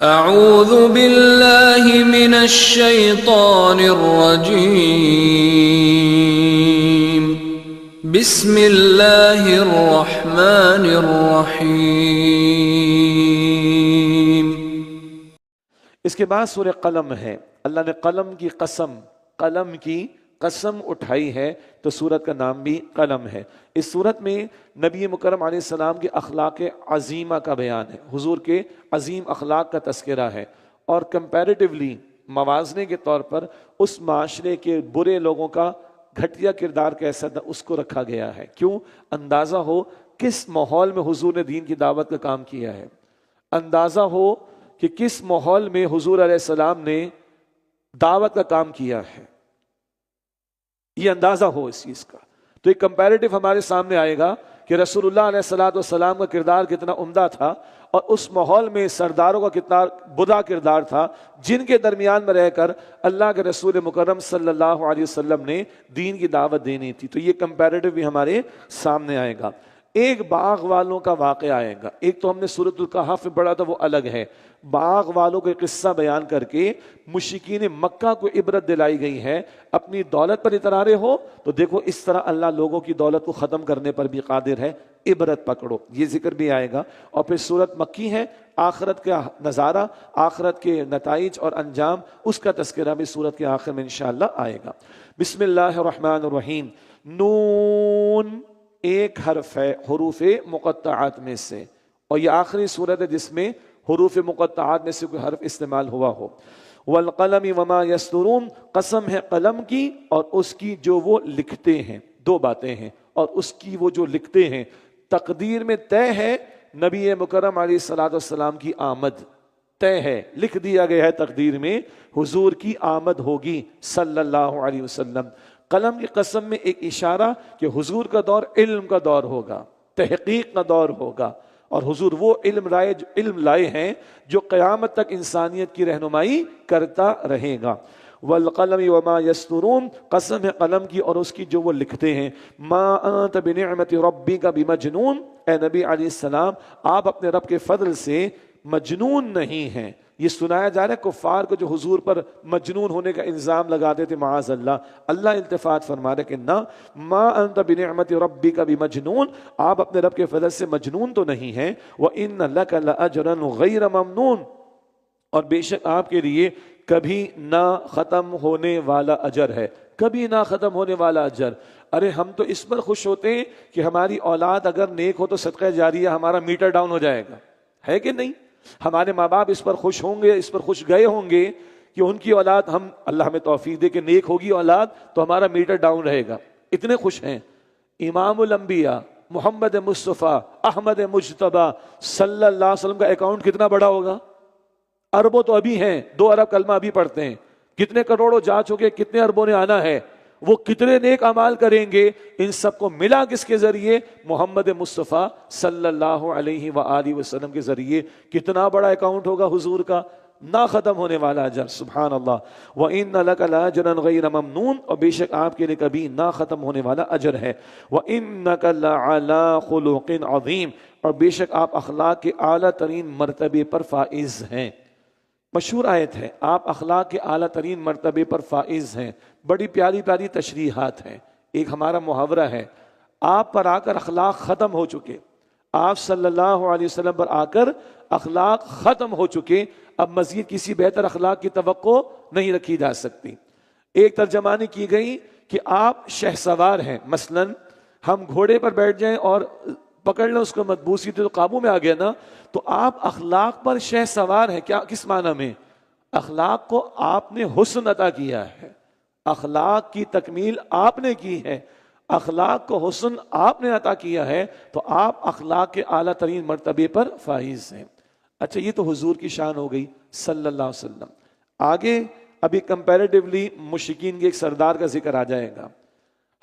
اعوذ باللہ من الشیطان الرجیم بسم اللہ الرحمن الرحیم۔ اس کے بعد سورہ قلم ہے۔ اللہ نے قلم کی قسم اٹھائی ہے تو سورت کا نام بھی قلم ہے۔ اس سورت میں نبی مکرم علیہ السلام کے اخلاق عظیمہ کا بیان ہے، حضور کے عظیم اخلاق کا تذکرہ ہے، اور کمپیریٹیولی موازنے کے طور پر اس معاشرے کے برے لوگوں کا گھٹیا کردار کیسا تھا اس کو رکھا گیا ہے، کیوں اندازہ ہو کس ماحول میں حضور نے دین کی دعوت کا کام کیا ہے، اندازہ ہو کہ کس ماحول میں حضور علیہ السلام نے دعوت کا کام کیا ہے، یہ اندازہ ہو اس چیز کا، تو ایک کمپیریٹیو ہمارے سامنے آئے گا کہ رسول اللہ علیہ السلام کا کردار کتنا عمدہ تھا، اور اس ماحول میں سرداروں کا کتنا برا کردار تھا جن کے درمیان میں رہ کر اللہ کے رسول مکرم صلی اللہ علیہ وسلم نے دین کی دعوت دینی تھی۔ تو یہ کمپیریٹیو بھی ہمارے سامنے آئے گا۔ ایک باغ والوں کا واقعہ آئے گا، ایک تو ہم نے سورۃ الکہف میں پڑھا تھا، وہ الگ ہے۔ باغ والوں کا قصہ بیان کر کے مشرکین مکہ کو عبرت دلائی گئی ہے، اپنی دولت پر اترارے ہو تو دیکھو اس طرح اللہ لوگوں کی دولت کو ختم کرنے پر بھی قادر ہے، عبرت پکڑو، یہ ذکر بھی آئے گا۔ اور پھر سورت مکی ہے، آخرت کا نظارہ، آخرت کے نتائج اور انجام، اس کا تذکرہ بھی سورت کے آخر میں انشاءاللہ آئے گا۔ بسم اللہ الرحمن الرحیم۔ نون ایک حرف ہے حروف مقطعات میں سے، اور یہ آخری صورت ہے جس میں حروف مقطعات میں سے کوئی حرف استعمال ہوا ہو۔ والقلم وما یسطرون، قسم ہے قلم کی اور اس کی جو وہ لکھتے ہیں، دو باتیں ہیں، اور اس کی وہ جو لکھتے ہیں، تقدیر میں طے ہے نبی مکرم علیہ السلام کی آمد، طے ہے، لکھ دیا گیا ہے تقدیر میں حضور کی آمد ہوگی صلی اللہ علیہ وسلم۔ قلم کی قسم میں ایک اشارہ کہ حضور کا دور علم کا دور ہوگا، تحقیق کا دور ہوگا، اور حضور وہ علم لائے ہیں جو قیامت تک انسانیت کی رہنمائی کرتا رہے گا۔ والقلم وما یسطرون، قسم ہے قلم کی اور اس کی جو وہ لکھتے ہیں۔ ما انت بنعمت ربک بمجنون، اے نبی علیہ السلام آپ اپنے رب کے فضل سے مجنون نہیں ہیں۔ یہ سنایا جا رہا ہے کفار کو جو حضور پر مجنون ہونے کا الزام لگاتے تھے، معاذ اللہ، اللہ التفات فرما رہے کہ نہ، ما انت بنعمت ربک بمجنون، آپ اپنے رب کے فضل سے مجنون تو نہیں ہیں۔ وان لک لاجرا غیر ممنون، اور بے شک آپ کے لیے کبھی نہ ختم ہونے والا اجر ہے، کبھی نہ ختم ہونے والا اجر۔ ارے ہم تو اس پر خوش ہوتے ہیں کہ ہماری اولاد اگر نیک ہو تو صدقہ جاریہ ہمارا میٹر ڈاؤن ہو جائے گا، ہے کہ نہیں؟ ہمارے ماں باپ اس پر خوش ہوں گے، اس پر خوش گئے ہوں گے کہ ان کی اولاد، ہم اللہ ہمیں توفیق دے کہ نیک ہوگی اولاد تو ہمارا میٹر ڈاؤن رہے گا، اتنے خوش ہیں۔ امام الانبیاء محمد مصطفیٰ احمد مجتبیٰ صلی اللہ علیہ وسلم کا اکاؤنٹ کتنا بڑا ہوگا؟ اربوں تو ابھی ہیں، 2 ارب کلمہ ابھی پڑھتے ہیں، کتنے کروڑوں جا چکے، کتنے اربوں نے آنا ہے، وہ کتنے نیک اعمال کریں گے، ان سب کو ملا کس کے ذریعے؟ محمد مصطفیٰ صلی اللہ علیہ وآلہ وسلم کے ذریعے۔ کتنا بڑا اکاؤنٹ ہوگا حضور کا، نہ ختم ہونے والا اجر، سبحان اللہ۔ وَإِنَّ لَكَ لَأَجْرًا غَيْرَ مَمْنُونَ، اور بے شک آپ کے لیے کبھی نہ ختم ہونے والا اجر ہے۔ وَإِنَّكَ لَعَلَىٰ خُلُقٍ عَظِيمٍ، اور بے شک آپ اخلاق کے اعلیٰ ترین مرتبے پر فائز ہیں۔ مشہور آیت ہے، آپ اخلاق کے اعلیٰ ترین مرتبے پر فائز ہیں۔ بڑی پیاری پیاری تشریحات ہیں۔ ایک ہمارا محاورہ ہے، آپ پر آ کر اخلاق ختم ہو چکے، آپ صلی اللہ علیہ وسلم پر آ کر اخلاق ختم ہو چکے، اب مزید کسی بہتر اخلاق کی توقع نہیں رکھی جا سکتی۔ ایک ترجمانی کی گئی کہ آپ شہ سوار ہیں، مثلا ہم گھوڑے پر بیٹھ جائیں اور پکڑ لیں اس کو مدبوسی تو قابو میں آ گیا نا، تو آپ اخلاق پر شہ سوار ہیں۔ کیا کس معنی میں؟ اخلاق کو آپ نے حسن عطا کیا ہے، اخلاق کی تکمیل آپ نے کی ہے، اخلاق کو حسن آپ نے عطا کیا ہے، تو آپ اخلاق کے اعلیٰ ترین مرتبے پر فائز ہیں۔ اچھا، یہ تو حضور کی شان ہو گئی صلی اللہ علیہ وسلم۔ آگے ابھی کمپیریٹیولی مشرکین کے ایک سردار کا ذکر آ جائے گا۔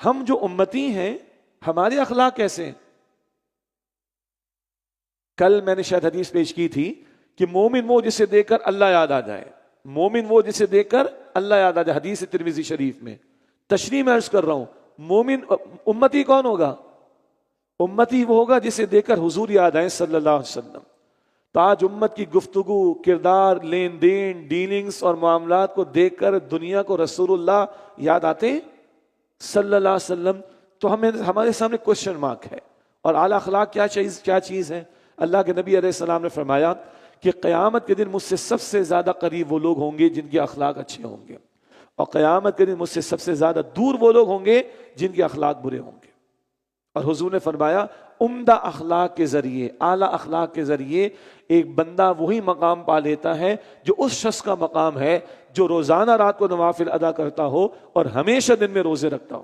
ہم جو امتی ہیں ہمارے اخلاق کیسے ہیں؟ کل میں نے شاید حدیث پیش کی تھی کہ مومن وہ جسے دیکھ کر اللہ یاد آ جائے، مومن وہ جسے دیکھ کر اللہ یاد آ جائے، حدیث ترمذی شریف میں۔ تشریح میں عرض کر رہا ہوں، مومن امتی کون ہوگا؟ امتی وہ ہوگا جسے دیکھ کر حضور یاد آئے صلی اللہ علیہ وسلم۔ تو تاج امت کی گفتگو، کردار، لین دین، ڈیلنگز اور معاملات کو دیکھ کر دنیا کو رسول اللہ یاد آتے ہیں صلی اللہ علیہ وسلم، تو ہمارے سامنے کوشچن مارک ہے۔ اور اعلیٰ اخلاق کیا چیز ہے؟ اللہ کے نبی علیہ السلام نے فرمایا کہ قیامت کے دن مجھ سے سب سے زیادہ قریب وہ لوگ ہوں گے جن کے اخلاق اچھے ہوں گے، اور قیامت کے دن مجھ سے سب سے زیادہ دور وہ لوگ ہوں گے جن کے اخلاق برے ہوں گے۔ اور حضور نے فرمایا عمدہ اخلاق کے ذریعے، اعلیٰ اخلاق کے ذریعے ایک بندہ وہی مقام پا لیتا ہے جو اس شخص کا مقام ہے جو روزانہ رات کو نوافل ادا کرتا ہو اور ہمیشہ دن میں روزے رکھتا ہو۔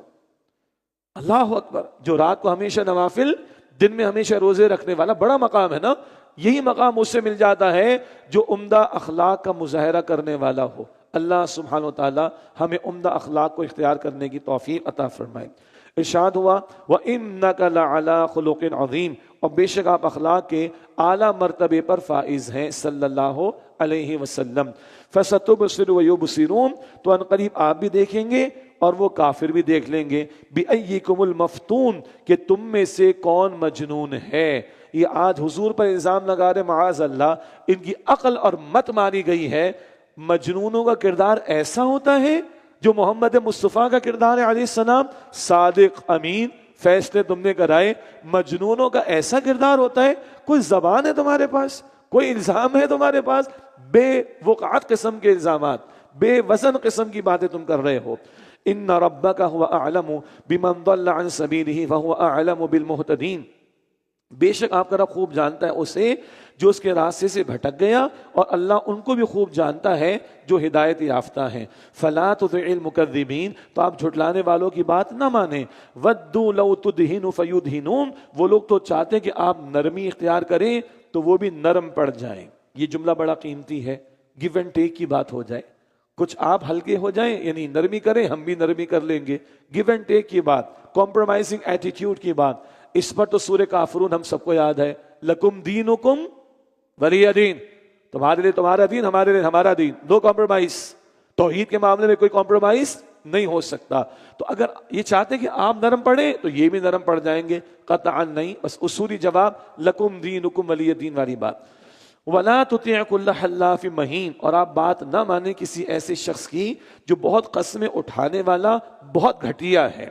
اللہ اکبر! جو رات کو ہمیشہ نوافل، دن میں ہمیشہ روزے رکھنے والا، بڑا مقام ہے نا۔ یہی مقام اس سے مل جاتا ہے جو عمدہ اخلاق کا مظاہرہ کرنے والا ہو۔ اللہ سبحانہ وتعالی ہمیں عمدہ اخلاق کو اختیار کرنے کی توفیق عطا فرمائے۔ ارشاد ہوا وَإِنَّكَ لَعَلَىٰ خُلُقٍ عَظِيمٍ، اور بے شک آپ اخلاق کے اعلیٰ مرتبے پر فائز ہیں صلی اللہ علیہ وسلم۔ فَسَتُبْصِرُ وَيُبْصِرُونَ، تو ان قریب آپ بھی دیکھیں گے اور وہ کافر بھی دیکھ لیں گے۔ بِأَيِّكُمُ الْمَفْتُونَ، کہ تم میں سے کون مجنون ہے۔ یہ آج حضور پر الزام لگا رہے معاذ اللہ، ان کی عقل اور مت ماری گئی ہے۔ مجنونوں کا کردار ایسا ہوتا ہے جو محمد مصطفیٰ کا کردار ہے علیہ السلام، صادق امین، فیصلے تم نے کرائے۔ مجنونوں کا ایسا کردار ہوتا ہے، کوئی زبان ہے تمہارے پاس، کوئی الزام ہے تمہارے پاس، بے وقعت قسم کے الزامات، بے وزن قسم کی باتیں تم کر رہے ہو۔ ان ربک هو اعلم بمن ضل عن سبیلہ وهو اعلم بالمہتدین، بے شک آپ کا رب خوب جانتا ہے اسے جو اس کے راستے سے بھٹک گیا، اور اللہ ان کو بھی خوب جانتا ہے جو ہدایت یافتہ ہیں۔ فلا تطع المکذبین، تو آپ جھٹلانے والوں کی بات نہ مانیں۔ ودوا لو تدہن فیدہنون، وہ لوگ تو چاہتے ہیں کہ آپ نرمی اختیار کریں تو وہ بھی نرم پڑ جائیں۔ یہ جملہ بڑا قیمتی ہے، گیو اینڈ ٹیک کی بات ہو جائے، کچھ آپ ہلکے ہو جائیں یعنی نرمی کریں، ہم بھی نرمی کر لیں گے، گیو اینڈ ٹیک کی بات، کمپرومائزنگ ایٹیٹیوڈ کی بات۔ اس پر تو سورہ کافرون ہم سب کو یاد ہے، لکم دینکم ولی دین، تمہارے لیے تمہارا دین، ہمارے لیے ہمارا دین، نو کمپرومائز۔ توحید کے معاملے میں کوئی کمپرومائز نہیں ہو سکتا۔ تو اگر یہ چاہتے ہیں کہ آپ نرم پڑیں تو یہ بھی نرم پڑ جائیں گے، قطعا نہیں، بس اصولی جواب لکم دینکم ولی دین والی بات۔ وَلَا تُطِعْ كُلَّ حَلَّافٍ مَّهِينٍ، اور آپ بات نہ مانیں کسی ایسے شخص کی جو بہت قسمیں اٹھانے والا، بہت گھٹیا ہے۔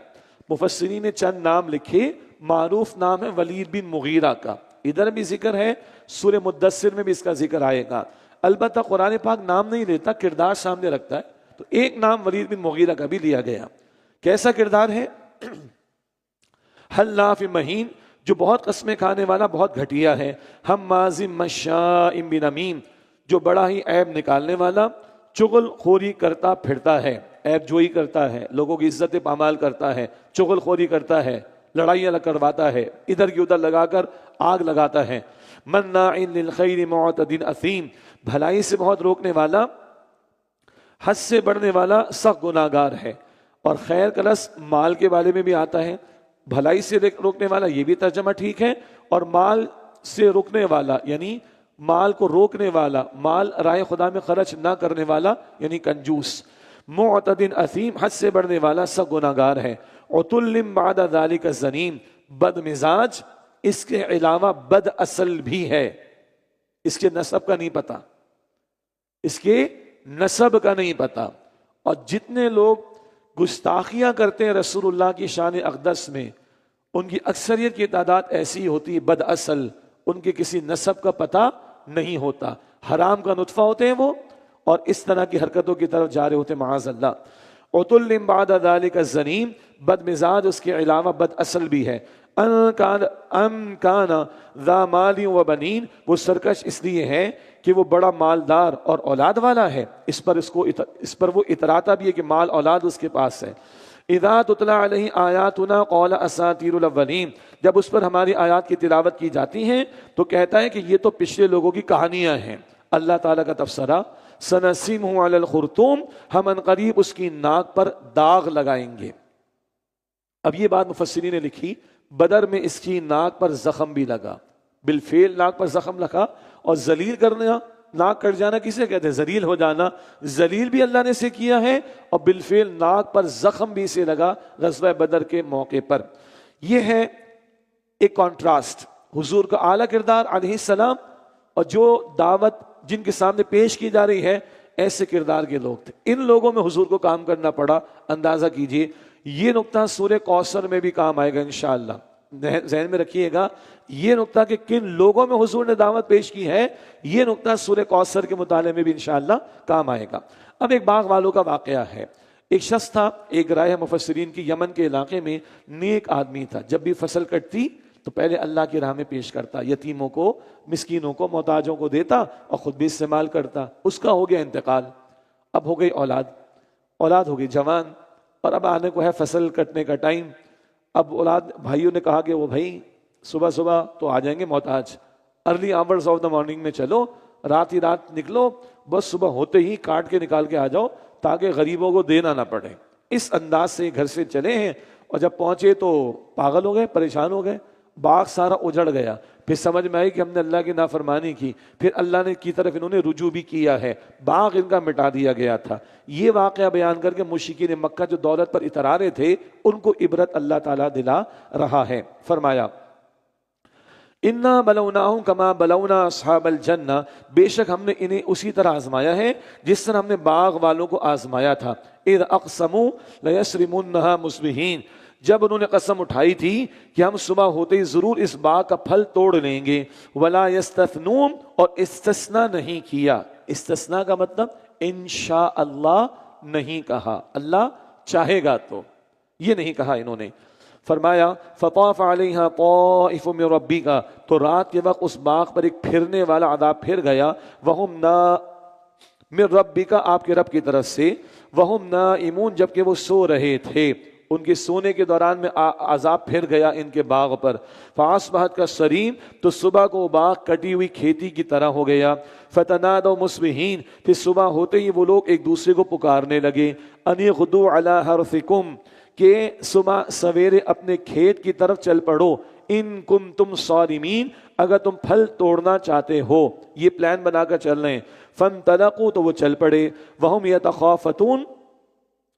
مفسرین نے چند نام لکھے، معروف نام ہے ولید بن مغیرہ کا، ادھر بھی ذکر ہے، سورہ مدثر میں بھی اس کا ذکر آئے گا۔ البتہ قرآن پاک نام نہیں لیتا، کردار سامنے رکھتا ہے، تو ایک نام ولید بن مغیرہ کا بھی لیا گیا۔ کیسا کردار ہے؟ حلاف مہین، جو بہت قسمیں کھانے والا، بہت گھٹیا ہے۔ حماز مشاء بنمیم، جو بڑا ہی عیب نکالنے والا، چغل خوری کرتا پھرتا ہے، عیب جوئی کرتا ہے، لوگوں کی عزت پامال کرتا ہے، چغل خوری کرتا ہے، لڑائیاں کرواتا ہے، ادھر کی ادھر لگا کر آگ لگاتا ہے۔ مناع للخیر معتد اثیم، بھلائی سے بہت روکنے والا، حد سے بڑھنے والا، سخت گناہگار ہے۔ اور خیر کا لفظ مال کے بارے میں بھی آتا ہے، بھلائی سے روکنے والا، یہ بھی ترجمہ ٹھیک ہے، اور مال سے روکنے والا یعنی مال کو روکنے والا، مال رائے خدا میں خرچ نہ کرنے والا یعنی کنجوس۔ معتد اثیم، حد سے بڑھنے والا، سخت گناہگار ہے۔ عتل بعد ذلک زنیم، بد مزاج، اس کے علاوہ بد اصل بھی ہے، اس کے نسب کا نہیں پتا، اس کے نسب کا نہیں پتا۔ اور جتنے لوگ گستاخیاں کرتے ہیں رسول اللہ کی شان اقدس میں، ان کی اکثریت کی تعداد ایسی ہوتی ہے بد اصل، ان کے کسی نسب کا پتہ نہیں ہوتا، حرام کا نطفہ ہوتے ہیں وہ، اور اس طرح کی حرکتوں کی طرف جا رہے ہوتے معاذ اللہ۔ عتل بعد ذلک الزنیم، بد مزاج، اس کے علاوہ بد اصل بھی ہے۔ ان کان ذا مال و بنین، وہ سرکش اس لیے ہے کہ وہ بڑا مالدار اور اولاد والا ہے، اس پر وہ اتراتا بھی ہے کہ مال اولاد اس کے پاس ہے۔ اذا تتلی علیہ آیاتنا قال اساطیر الاولین، جب اس پر ہماری آیات کی تلاوت کی جاتی ہیں تو کہتا ہے کہ یہ تو پچھلے لوگوں کی کہانیاں ہیں۔ اللہ تعالیٰ کا تبصرہ، سنسمہ علی الخرطوم، ہم ان قریب اس کی ناک پر داغ لگائیں گے۔ اب یہ بات مفسرین نے لکھی، بدر میں اس کی ناک پر زخم بھی لگا، بالفعل ناک پر زخم لگا، اور ذلیل کرنا، ناک کٹ جانا کسے کہتے ہیں؟ ذلیل ہو جانا، ذلیل بھی اللہ نے اسے کیا ہے، اور بالفعل ناک پر زخم بھی اسے لگا غزوہ بدر کے موقع پر۔ یہ ہے ایک کانٹراسٹ، حضور کا اعلیٰ کردار علیہ السلام، اور جو دعوت جن کے سامنے پیش کی جا رہی ہے ایسے کردار کے لوگ تھے. ان لوگوں میں حضور کو کام کرنا پڑا. اندازہ کیجئے یہ نقطہ سورہ کوثر میں بھی کام آئے گا انشاءاللہ. ذہن میں رکھیے گا یہ نقطہ کہ کن لوگوں میں حضور نے دعوت پیش کی ہے، یہ نقطہ سورہ کوثر کے مطالعے میں بھی انشاءاللہ کام آئے گا. اب ایک باغ والوں کا واقعہ ہے. ایک شخص تھا، ایک رائے مفسرین کی یمن کے علاقے میں نیک آدمی تھا. جب بھی فصل کٹتی تو پہلے اللہ کی راہ میں پیش کرتا، یتیموں کو، مسکینوں کو، محتاجوں کو دیتا اور خود بھی استعمال کرتا. اس کا ہو گیا انتقال. اب ہو گئی اولاد ہو گئی جوان، اور اب آنے کو ہے فصل کٹنے کا ٹائم. اب اولاد بھائیوں نے کہا کہ وہ بھائی صبح تو آ جائیں گے محتاج، early hours of the morning میں چلو، رات ہی رات نکلو، بس صبح ہوتے ہی کاٹ کے نکال کے آ جاؤ تاکہ غریبوں کو دینا نہ پڑے. اس انداز سے گھر سے چلے ہیں اور جب پہنچے تو پاگل ہو گئے، پریشان ہو گئے. باغ سارا اجڑ گیا. پھر سمجھ میں آئی کہ ہم نے اللہ کی نافرمانی کی. پھر اللہ نے کی طرف انہوں نے رجوع بھی کیا ہے، باغ ان کا مٹا دیا گیا تھا. یہ واقعہ بیان کر کے مشرکین مکہ جو دولت پر اترا رہے تھے ان کو عبرت اللہ تعالیٰ دلا رہا ہے. فرمایا انا بلوناہم کما بلونا اصحاب الجنہ، بے شک ہم نے انہیں اسی طرح آزمایا ہے جس طرح ہم نے باغ والوں کو آزمایا تھا. اذ اقسموا لیصرمنها مصبحین، جب انہوں نے قسم اٹھائی تھی کہ ہم صبح ہوتے ہی ضرور اس باغ کا پھل توڑ لیں گے. ولا یستثنون، اور استثناء نہیں کیا. استثناء کا مطلب انشاء اللہ نہیں کہا، اللہ چاہے گا تو، یہ نہیں کہا انہوں نے. فرمایا فطاف علیہا طائف من ربک، تو رات کے وقت اس باغ پر ایک پھرنے والا عذاب پھر گیا. وہم من ربک، آپ کے رب کی طرف سے. وہم نائمون، جبکہ وہ سو رہے تھے. ان کے سونے کے دوران میں عذاب پھر گیا ان کے باغ پر. فاصبحت کالصریم، تو صبح کو باغ کٹی ہوئی کھیتی کی طرح ہو گیا. فتنادوا مصبحین، پھر صبح ہوتے ہی وہ لوگ ایک دوسرے کو پکارنے لگے. ان غدوا علی حرثکم، کہ صبح سویرے اپنے کھیت کی طرف چل پڑو. ان کنتم صارمین، اگر تم پھل توڑنا چاہتے ہو. یہ پلان بنا کر چل رہے ہیں. فانطلقوا، تو وہ چل پڑے. وہم یتخافتون،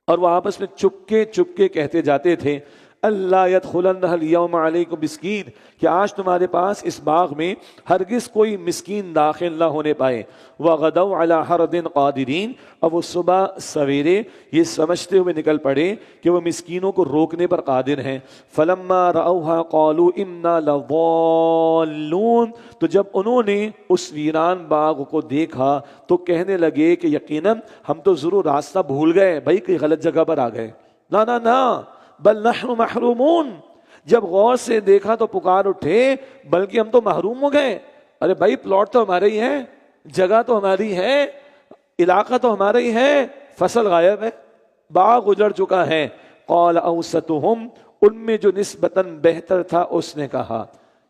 اور وہ آپس میں چپکے کہتے جاتے تھے اللہ یدخلنہ اليوم علیکم مسکین، کہ آج تمہارے پاس اس باغ میں ہرگز کوئی مسکین داخل نہ ہونے پائے. وغدوا علی حرد قادرین، اور وہ صبح سویرے یہ سمجھتے ہوئے نکل پڑے کہ وہ مسکینوں کو روکنے پر قادر ہیں. فلما رأوها قالوا انا لضالون، تو جب انہوں نے اس ویران باغ کو دیکھا تو کہنے لگے کہ یقیناً ہم تو ضرور راستہ بھول گئے، بھائی کوئی غلط جگہ پر آ گئے. نہ بل نحن محرومون، جب غور سے دیکھا تو پکار اٹھے بلکہ ہم تو محروم ہو گئے. ارے بھائی پلاٹ تو ہمارا ہی ہے، جگہ تو ہماری ہے، علاقہ تو ہمارا ہی ہے، فصل غائب ہے، باغ اجڑ چکا ہے. قال اوسطہم، ان میں جو نسبتاً بہتر تھا اس نے کہا.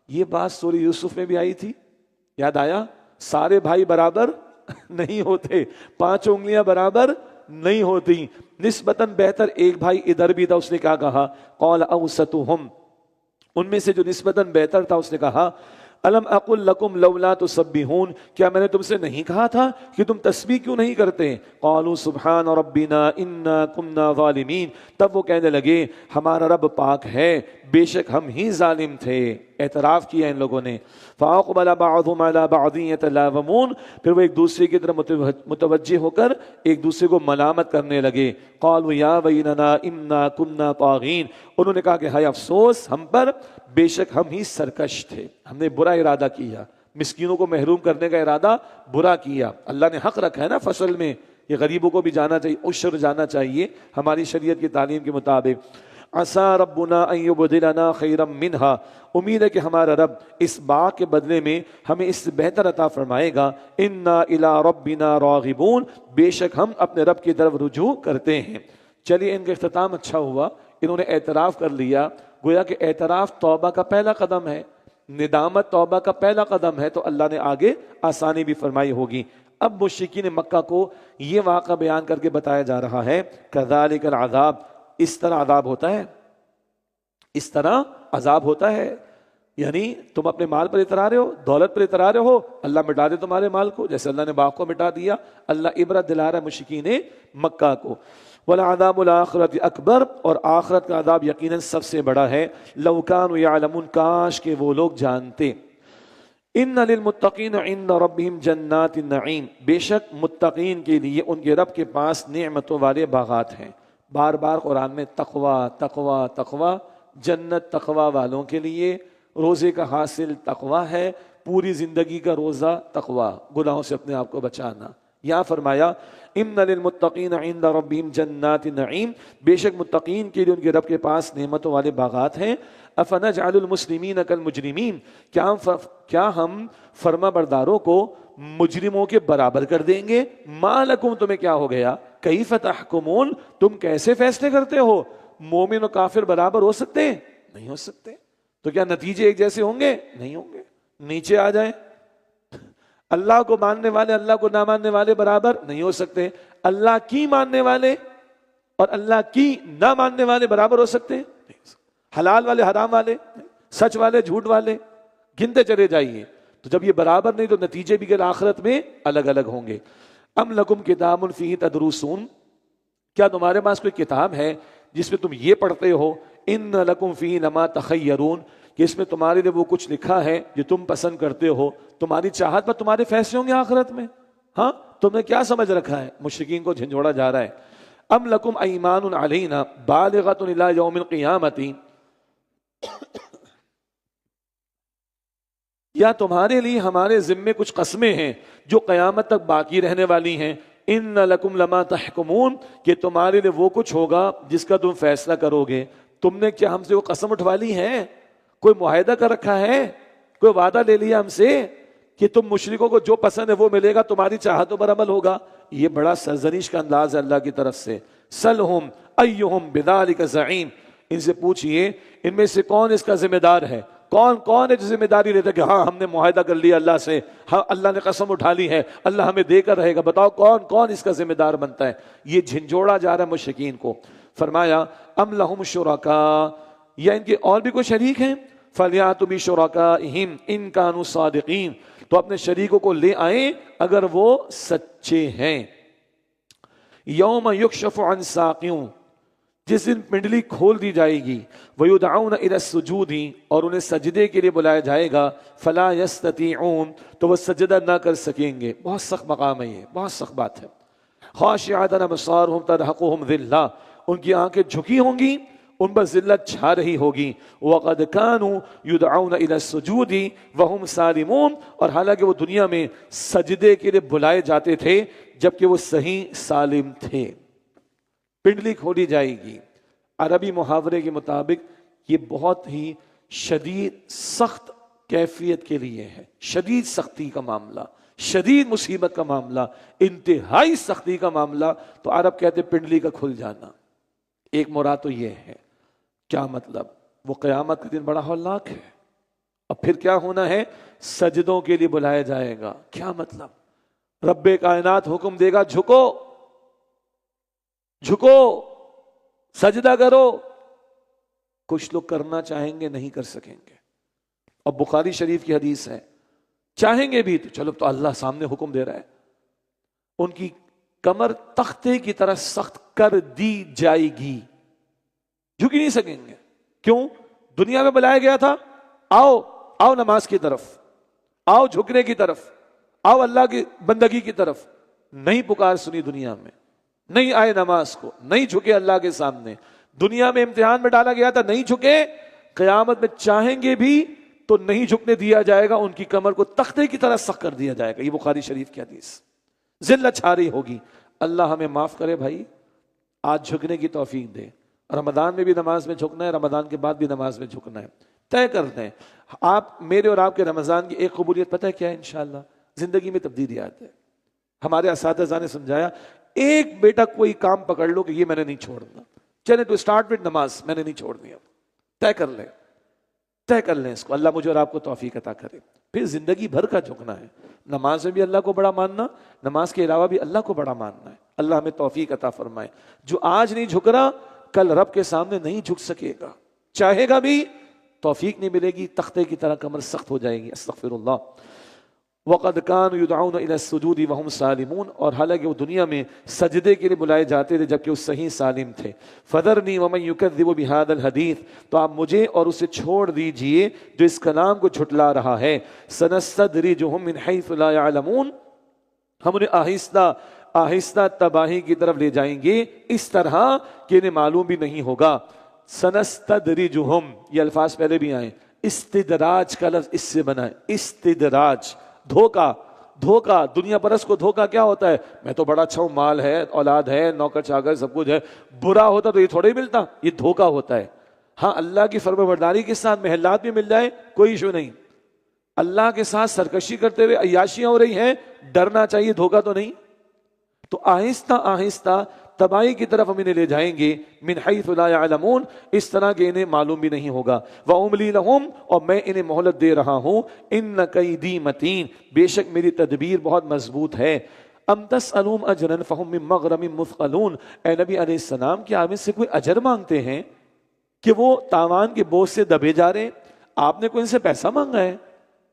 یہ بات سورہ یوسف میں بھی آئی تھی، یاد آیا؟ سارے بھائی برابر نہیں ہوتے، 5 انگلیاں برابر نہیں ہوتی. نسبتاً بہتر ایک بھائی ادھر بھی تھا، اس نے کیا کہا؟ قال اوسطہم، ان میں سے جو نسبتاً بہتر تھا اس نے کہا الم اقل لکم لولا تسبحون، کیا میں نے تم سے نہیں کہا تھا کہ تم تسبیح کیوں نہیں کرتے؟ قالوا سبحان ربنا انا كنا ظالمین، تب وہ کہنے لگے ہمارا رب پاک ہے، بے شک ہم ہی ظالم تھے. اعتراف کیا ان لوگوں نے. فاقبل بعضهم على بعض يتلاومون، پھر وہ ایک دوسرے کی طرف متوجہ ہو کر ایک دوسرے کو ملامت کرنے لگے. قالوا یا ویلنا انا كنا طاغین، انہوں نے کہا کہ ہائے افسوس ہم پر، بے شک ہم ہی سرکش تھے، ہم نے برا ارادہ کیا، مسکینوں کو محروم کرنے کا ارادہ برا کیا. اللہ نے حق رکھا ہے نا فصل میں، یہ غریبوں کو بھی جانا چاہیے، عشر جانا چاہیے ہماری شریعت کی تعلیم کے مطابق. عسى ربنا ان يبدلنا خيرا منها، امید ہے کہ ہمارا رب اس باغ کے بدلے میں ہمیں اس سے بہتر عطا فرمائے گا. انا الى ربنا راغبون، بے شک ہم اپنے رب کی طرف رجوع کرتے ہیں. چلیے ان کا اختتام اچھا ہوا، انہوں نے اعتراف کر لیا. گویا کہ اعتراف توبہ کا پہلا قدم ہے، ندامت توبہ کا پہلا قدم ہے، تو اللہ نے آگے آسانی بھی فرمائی ہوگی. اب مشرکین مکہ کو یہ واقعہ بیان کر کے بتایا جا رہا ہے کذالک العذاب، اس طرح عذاب ہوتا ہے، اس طرح عذاب ہوتا ہے. یعنی تم اپنے مال پر اترا رہے ہو، دولت پر اترا رہے ہو، اللہ مٹا دے تمہارے مال کو، جیسے اللہ نے باغ کو مٹا دیا. اللہ عبرت دلا رہا ہے مشرکین مکہ کو. وَلَعَذَابُ الْآخِرَةِ اکبر، اور آخرت کا عذاب یقیناً سب سے بڑا ہے. لَوْ كَانُوا يَعْلَمُونَ، کاش کہ وہ لوگ جانتے. ان للمتقین عند ربهم جنات النعیم، بے شک متقین کے لیے ان کے رب کے پاس نعمتوں والے باغات ہیں۔ بار بار قرآن میں تقوی تقوی تقوی، جنت تقوی والوں کے لیے، روزے کا حاصل تقوی ہے، پوری زندگی کا روزہ تقوی، گناہوں سے اپنے آپ کو بچانا۔ یہاں فرمایا ان للمتقین عند ربهم جنات النعیم، بے شک متقین کے لیے ان کے رب کے پاس نعمتوں والے باغات ہیں۔ افنجعل المسلمین کالمجرمین، کیا ہم فرما برداروں کو مجرموں کے برابر کر دیں گے؟ ما لکم، تمہیں کیا ہو گیا؟ کیف تحکمون، تم کیسے فیصلے کرتے ہو؟ مومن و کافر برابر ہو سکتے ہیں؟ نہیں ہو سکتے۔ تو کیا نتیجے ایک جیسے ہوں گے؟ نہیں ہوں گے۔ نیچے آ جائیں، اللہ کو ماننے والے اللہ کو نہ ماننے والے برابر نہیں ہو سکتے، اللہ کی ماننے والے اور اللہ کی نہ ماننے والے برابر ہو سکتے ہیں؟ نہیں ہو سکتے۔ حلال والے حرام والے، سچ والے جھوٹ والے، گنتے چلے جائیے۔ تو جب یہ برابر نہیں تو نتیجے بھی آخرت میں الگ الگ ہوں گے۔ ام لکم کتاب فیہ تدرسون، کیا تمہارے پاس کوئی کتاب ہے جس میں تم یہ پڑھتے ہو ان لکم فیہ لما تخیرون، کہ اس میں تمہارے لیے وہ کچھ لکھا ہے جو تم پسند کرتے ہو، تمہاری چاہت پر تمہارے فیصلے ہوں گے آخرت میں؟ ہاں، تم نے کیا سمجھ رکھا ہے؟ مشرکین کو جھنجھوڑا جا رہا ہے۔ ام لکم ایمان علینا بالغۃ الی یوم القیامۃ، یا تمہارے لیے ہمارے ذمے کچھ قسمیں ہیں جو قیامت تک باقی رہنے والی ہیں۔ ان لکم لما تحکمون، کہ تمہارے لیے وہ کچھ ہوگا جس کا تم فیصلہ کرو گے۔ تم نے کیا ہم سے وہ قسم اٹھوا لی ہے؟ کوئی معاہدہ کر رکھا ہے؟ کوئی وعدہ لے لیا ہم سے کہ تم مشرکوں کو جو پسند ہے وہ ملے گا، تمہاری چاہتوں پر عمل ہوگا؟ یہ بڑا سرزنش کا انداز ہے اللہ کی طرف سے۔ سلہم ایہم بذالک زعیم، ان سے پوچھئے ان میں سے کون اس کا ذمہ دار ہے؟ کون ہے جو ذمہ داری لیتا ہے کہ ہاں ہم نے معاہدہ کر لیا اللہ سے، ہاں اللہ نے قسم اٹھا لی ہے، اللہ ہمیں دے کر رہے گا، بتاؤ کون اس کا ذمہ دار بنتا ہے؟ یہ جھنجھوڑا جا رہا ہے مشرکین کو۔ فرمایا ام لہم شرکاء، یا ان کے اور بھی کوئی شریک ہیں؟ فلیاتوا بشرکائہم ان کانوا صادقین، تو اپنے شریکوں کو لے آئیں اگر وہ سچے ہیں۔ یوم یکشف عن ساق، جس دن پنڈلی کھول دی جائے گی، وَيُدْعَوْنَ إِلَى السُّجُودِ، اور انہیں سجدے کے لیے بلایا جائے گا، فَلَا يَسْتَطِيعُونَ، تو وہ سجدہ نہ کر سکیں گے۔ بہت سخت مقام ہے، یہ بہت سخت بات ہے۔ خاشعۃ ابصارہم ترہقہم ذلہ، ان کی آنکھیں جھکی ہوں گی، ان پر ذلت چھا رہی ہوگی۔ وَقَدْ كَانُوا يُدْعَوْنَ إِلَى السُّجُودِ وَهُمْ سَالِمُونَ، اور حالانکہ وہ دنیا میں سجدے کے لیے بلائے جاتے تھے جبکہ وہ صحیح سالم تھے۔ پنڈلی کھولی جائے گی، عربی محاورے کے مطابق یہ بہت ہی شدید سخت کیفیت کے لیے ہے، شدید سختی کا معاملہ، شدید مصیبت کا معاملہ، انتہائی سختی کا معاملہ۔ تو عرب کہتے پنڈلی کا کھل جانا۔ ایک مراد تو یہ ہے، کیا مطلب؟ وہ قیامت کے دن بڑا ہولناک ہے، اور پھر کیا ہونا ہے؟ سجدوں کے لیے بلایا جائے گا۔ کیا مطلب؟ رب کائنات حکم دے گا جھکو جھکو، سجدہ کرو۔ کچھ لوگ کرنا چاہیں گے نہیں کر سکیں گے، اور بخاری شریف کی حدیث ہے، چاہیں گے بھی تو چلو، تو اللہ سامنے حکم دے رہا ہے، ان کی کمر تختے کی طرح سخت کر دی جائے گی، جھک ہی نہیں سکیں گے۔ کیوں؟ دنیا میں بلایا گیا تھا، آؤ نماز کی طرف، آؤ جھکنے کی طرف، آؤ اللہ کی بندگی کی طرف، نہیں پکار سنی دنیا میں، نہیں آئے نماز کو، نہیں جھکے اللہ کے سامنے۔ دنیا میں امتحان میں ڈالا گیا تھا، نہیں جھکے، قیامت میں چاہیں گے بھی تو نہیں جھکنے دیا جائے گا، ان کی کمر کو تختے کی طرح سخت کر دیا جائے گا۔ یہ بخاری شریف کی حدیث۔ ذلت چھا رہی ہوگی۔ اللہ ہمیں معاف کرے بھائی، آج جھکنے کی توفیق دے۔ رمضان میں بھی نماز میں جھکنا ہے، رمضان کے بعد بھی نماز میں جھکنا ہے، طے کر دیں۔ آپ میرے اور آپ کے رمضان کی ایک قبولیت پتہ ہے کیا ہے؟ انشاءاللہ زندگی میں تبدیلی آتی ہے۔ ہمارے اساتذہ نے سمجھایا، ایک بیٹا کوئی کام پکڑ لو کہ یہ میں نے نہیں چھوڑنا، چلے ٹو اسٹارٹ وتھ نماز، میں نے نہیں چھوڑنی، اب طے کر لیں اس کو۔ اللہ مجھے اور آپ کو توفیق عطا کرے۔ پھر زندگی بھر کا جھکنا ہے، نماز میں بھی اللہ کو بڑا ماننا، نماز کے علاوہ بھی اللہ کو بڑا ماننا ہے۔ اللہ ہمیں توفیق عطا فرمائے۔ جو آج نہیں جھک رہا کل رب کے سامنے نہیں جھک سکے گا، چاہے گا بھی توفیق نہیں ملے گی، تختے کی طرح کمر سخت ہو جائے گی۔ استغفر اللہ۔ وَقَدْ كَانُوا يُدْعَوْنَ إِلَى السُّجُودِ وَهُمْ سَالِمُونَ، اور حالانکہ وہ دنیا میں سجدے کے لیے بلائے جاتے تھے جبکہ وہ صحیح سالم تھے. فَذَرْنِي وَمَنْ يُكَذِّبُ بِهَذَا الْحَدِيثِ، تو آپ مجھے اور اسے چھوڑ دیجئے جو اس کلام کو جھٹلا رہا ہے. سَنَسْتَدْرِجُهُمْ مِنْ حَيْثُ لَا يَعْلَمُونَ، ہم انہیں آہستہ آہستہ تباہی کی طرف لے جائیں گے اس طرح کہ انہیں معلوم بھی نہیں ہوگا. سنستدرجہم، یہ الفاظ پہلے بھی آئے. استدراج کا لفظ اس سے بنا ہے، استدراج، دھوکہ. دھوکہ، دنیا پرس کو دھوکہ کیا ہوتا ہے؟ میں تو بڑا اچھا ہوں، مال ہے، اولاد ہے، نوکر چاکر سب کچھ ہے. برا ہوتا تو یہ تھوڑا ہی ملتا، یہ دھوکہ ہوتا ہے. ہاں اللہ کی فرمانبرداری کے ساتھ محلات بھی مل جائے کوئی ایشو نہیں. اللہ کے ساتھ سرکشی کرتے ہوئے عیاشیاں ہو رہی ہیں، ڈرنا چاہیے، دھوکہ تو نہیں. تو آہستہ آہستہ تباہی کی طرف ہم انہیں لے جائیں گے. من حیث لا یعلمون، اس طرح کہ انہیں معلوم بھی نہیں ہوگا. وَأُمْلِي لَهُمْ، اور میں انہیں مہلت دے رہا ہوں. إِنَّ كَيْدِي مَتِينٌ، بے شک میری تدبیر بہت مضبوط ہے. ام تسألون اجرا فهم من مغرم مثقلون، اے نبی علیہ السلام کیا آپ سے کوئی اجر مانگتے ہیں کہ وہ تاوان کے بوجھ سے دبے جا رہے ہیں؟ آپ نے کوئی ان سے پیسہ مانگا ہے؟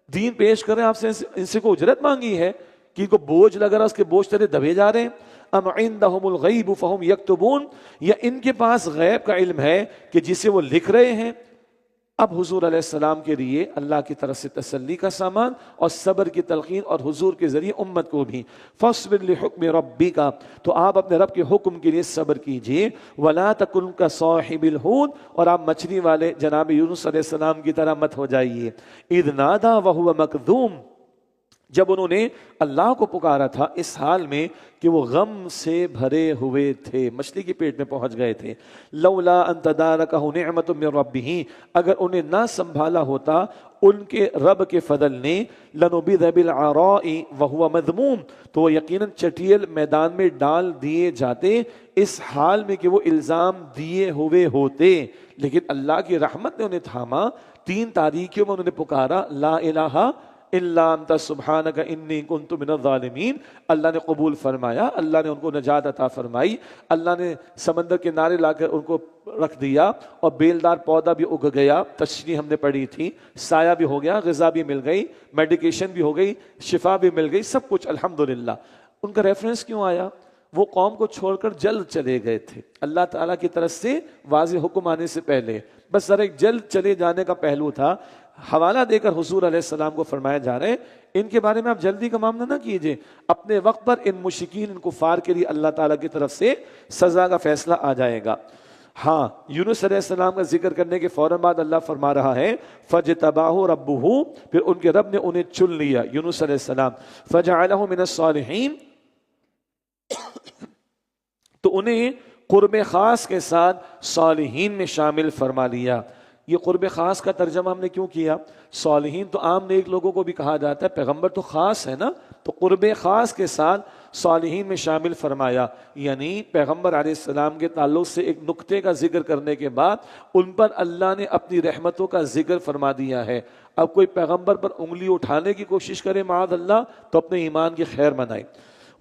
دین پیش کر رہے ہیں، آپ سے ان سے کوئی اجرت مانگی ہے کہ ان کو بوجھ لگ رہا، اس کے بوجھ تلے دبے جا رہے ہیں؟ ام عندهم الغیب فهم یکتبون، یا ان کے پاس غیب کا علم ہے کہ جسے وہ لکھ رہے ہیں؟ اب حضور علیہ السلام کے لیے اللہ کی طرف سے تسلی کا سامان اور صبر کی تلقین، اور حضور کے ذریعے امت کو بھی. فاصبر لحکم ربک، تو آپ اپنے رب کے حکم کے لیے صبر کیجئے. ولا تکن کصاحب الحوت، اور آپ مچھلی والے جناب یونس علیہ السلام کی طرح مت ہو جائیے. اذ نادى وهو مکظوم، جب انہوں نے اللہ کو پکارا تھا اس حال میں کہ وہ غم سے بھرے ہوئے تھے، مچھلی کے پیٹ میں پہنچ گئے تھے. لولا ان تدارکہ نعمت من ربہ، اگر انہیں نہ سنبھالا ہوتا ان کے رب کے فضل نے، لنبذ بالعراء وهو مذموم، تو وہ یقیناً چٹیل میدان میں ڈال دیے جاتے اس حال میں کہ وہ الزام دیے ہوئے ہوتے. لیکن اللہ کی رحمت نے انہیں تھاما. 3 تاریکیوں میں انہوں نے پکارا لا الہ الا انت سبحانک انی کنت من الظالمین. اللہ نے قبول فرمایا، اللہ نے ان کو نجات عطا فرمائی. اللہ نے سمندر کے کنارے لا کر ان کو رکھ دیا، اور بیلدار پودا بھی اگ گیا. تشریح ہم نے پڑھی تھی، سایہ بھی ہو گیا، غذا بھی مل گئی، میڈیکیشن بھی ہو گئی، شفا بھی مل گئی، سب کچھ الحمدللہ. ان کا ریفرنس کیوں آیا؟ وہ قوم کو چھوڑ کر جلد چلے گئے تھے اللہ تعالیٰ کی طرف سے واضح حکم آنے سے پہلے. بس ذرا ایک جلد چلے جانے کا پہلو تھا. حوالہ دے کر حضور علیہ السلام کو فرمایا جا رہا ہے ان کے بارے میں آپ جلدی کا معاملہ نہ کیجئے، اپنے وقت پر ان مشرکین، ان کفار کے لیے اللہ تعالیٰ کی طرف سے سزا کا فیصلہ آ جائے گا. ہاں، یونس علیہ السلام کا ذکر کرنے کے فوراً بعد اللہ فرما رہا ہے فَجْتَبَاهُ رَبُّهُ، پھر ان کے رب نے انہیں چن لیا یونس علیہ السلام. فَجَعَلَهُ مِنَ الصَّالِحِينَ، تو انہیں قرب خاص کے ساتھ صالحین میں شامل فرما لیا. یہ قرب خاص کا ترجمہ ہم نے کیوں کیا؟ صالحین تو عام نیک لوگوں کو بھی کہا جاتا ہے، پیغمبر تو خاص ہے نا، تو قرب خاص کے ساتھ صالحین میں شامل فرمایا. یعنی پیغمبر علیہ السلام کے تعلق سے ایک نقطے کا ذکر کرنے کے بعد ان پر اللہ نے اپنی رحمتوں کا ذکر فرما دیا ہے. اب کوئی پیغمبر پر انگلی اٹھانے کی کوشش کرے معاذ اللہ تو اپنے ایمان کی خیر منائے.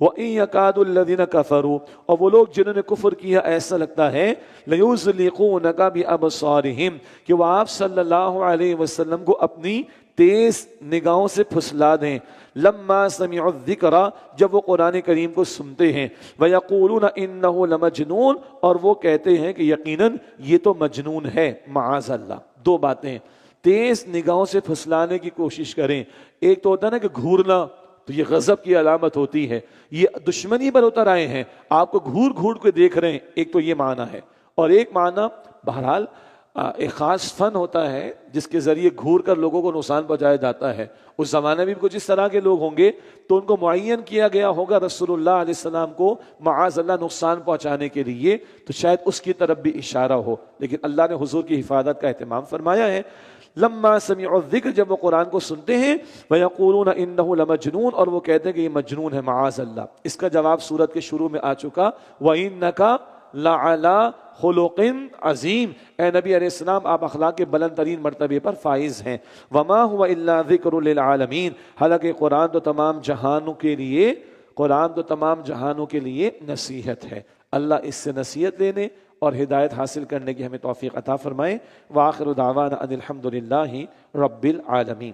وَإِن يَكَادُ الَّذِينَ كَفَرُوا، اور وہ لوگ جنہوں نے کفر کیا ایسا لگتا ہے لَيُزْلِقُونَكَ بِأَبْصَارِهِمْ، کہ وہ آپ صلی اللہ علیہ وسلم کو اپنی تیز نگاہوں سے پھسلا دیں. لَمَّا سَمِعُوا الذِّكْرَ، جب وہ قرآن کریم کو سنتے ہیں. وَيَقُولُونَ إِنَّهُ لَمَجْنُونَ، اور وہ کہتے ہیں کہ یقیناً یہ تو مجنون ہے. معاذ اللہ. 2 باتیں، تیز نگاہوں سے پھسلانے کی کوشش کریں. ایک تو ہوتا ہے نا کہ گھورنا، تو یہ غضب کی علامت ہوتی ہے، یہ دشمنی پر اتر آئے ہیں، آپ کو گھور گھور کے دیکھ رہے ہیں. ایک تو یہ معنی ہے، اور ایک معنی بہرحال ایک خاص فن ہوتا ہے جس کے ذریعے گھور کر لوگوں کو نقصان پہنچایا جاتا ہے. اس زمانے میں بھی کچھ اس طرح کے لوگ ہوں گے تو ان کو معین کیا گیا ہوگا رسول اللہ علیہ السلام کو معاذ اللہ نقصان پہنچانے کے لیے، تو شاید اس کی طرف بھی اشارہ ہو. لیکن اللہ نے حضور کی حفاظت کا اہتمام فرمایا ہے. لما سمعوا الذکر، جب وہ قرآن کو سنتے ہیں، وَيَقُولُونَ إِنَّهُ لَمَجْنُونَ، اور وہ کہتے ہیں کہ یہ مجنون ہے معاذ اللہ. اس کا جواب سورت کے شروع میں آ چکا، وَإِنَّكَ لَعَلَىٰ خُلُقٍ عَظِيمٍ، اے نبی علیہ السلام آپ اخلاق کے بلند ترین مرتبے پر فائز ہیں. وَمَا هُوَ إِلَّا ذِكْرٌ لِلْعَالَمِينَ، حالانکہ قرآن تو تمام جہانوں کے لیے نصیحت ہے. اللہ اس سے نصیحت لینے اور ہدایت حاصل کرنے کی ہمیں توفیق عطا فرمائے. وآخر دعوانا ان الحمد للہ رب العالمین.